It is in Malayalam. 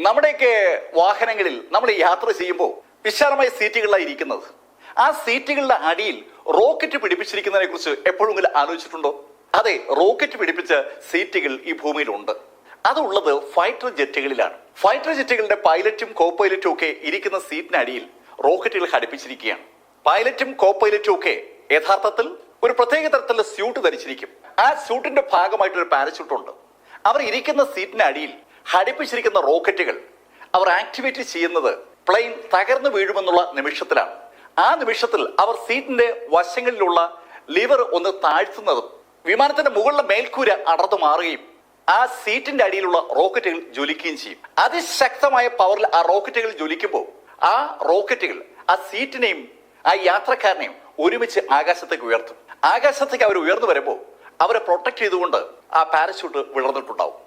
നമ്മുടെയൊക്കെ വാഹനങ്ങളിൽ നമ്മൾ യാത്ര ചെയ്യുമ്പോൾ വിശാലമായ സീറ്റുകളിലാണ് ഇരിക്കുന്നത്. ആ സീറ്റുകളുടെ അടിയിൽ റോക്കറ്റ് പിടിപ്പിച്ചിരിക്കുന്നതിനെ കുറിച്ച് എപ്പോഴെങ്കിലും ആലോചിച്ചിട്ടുണ്ടോ? അതെ, റോക്കറ്റ് പിടിപ്പിച്ച സീറ്റുകൾ ഈ ഭൂമിയിലുണ്ട്. അതുള്ളത് ഫൈറ്റർ ജെറ്റുകളിലാണ്. ഫൈറ്റർ ജെറ്റുകളുടെ പൈലറ്റും കോ പൈലറ്റും ഒക്കെ ഇരിക്കുന്ന സീറ്റിനടിയിൽ റോക്കറ്റുകൾ ഘടിപ്പിച്ചിരിക്കുകയാണ്. പൈലറ്റും കോ പൈലറ്റും ഒക്കെ യഥാർത്ഥത്തിൽ ഒരു പ്രത്യേക തരത്തിലുള്ള സ്യൂട്ട് ധരിച്ചിരിക്കും. ആ സ്യൂട്ടിന്റെ ഭാഗമായിട്ടൊരു പാരച്യൂട്ട് ഉണ്ട്. അവർ ഇരിക്കുന്ന സീറ്റിനടിയിൽ ഘടിപ്പിച്ചിരിക്കുന്ന റോക്കറ്റുകൾ അവർ ആക്ടിവേറ്റ് ചെയ്യുന്നത് പ്ലെയിൻ തകർന്നു വീഴുമെന്നുള്ള നിമിഷത്തിലാണ്. ആ നിമിഷത്തിൽ അവർ സീറ്റിന്റെ വശങ്ങളിലുള്ള ലിവർ ഒന്ന് താഴ്ത്തുന്നതും വിമാനത്തിന്റെ മുകളിലെ മേൽക്കൂര അടർന്നു മാറുകയും ആ സീറ്റിന്റെ അടിയിലുള്ള റോക്കറ്റുകൾ ജ്വലിക്കുകയും ചെയ്യും. അതിശക്തമായ പവറിൽ ആ റോക്കറ്റുകൾ ജ്വലിക്കുമ്പോൾ ആ റോക്കറ്റുകൾ ആ സീറ്റിനെയും ആ യാത്രക്കാരനെയും ഒരുമിച്ച് ആകാശത്തേക്ക് ഉയർത്തും. ആകാശത്തേക്ക് അവർ ഉയർന്നു വരുമ്പോൾ അവരെ പ്രൊട്ടക്ട് ചെയ്തുകൊണ്ട് ആ പാരച്യൂട്ട് വിളർന്നിട്ടുണ്ടാവും.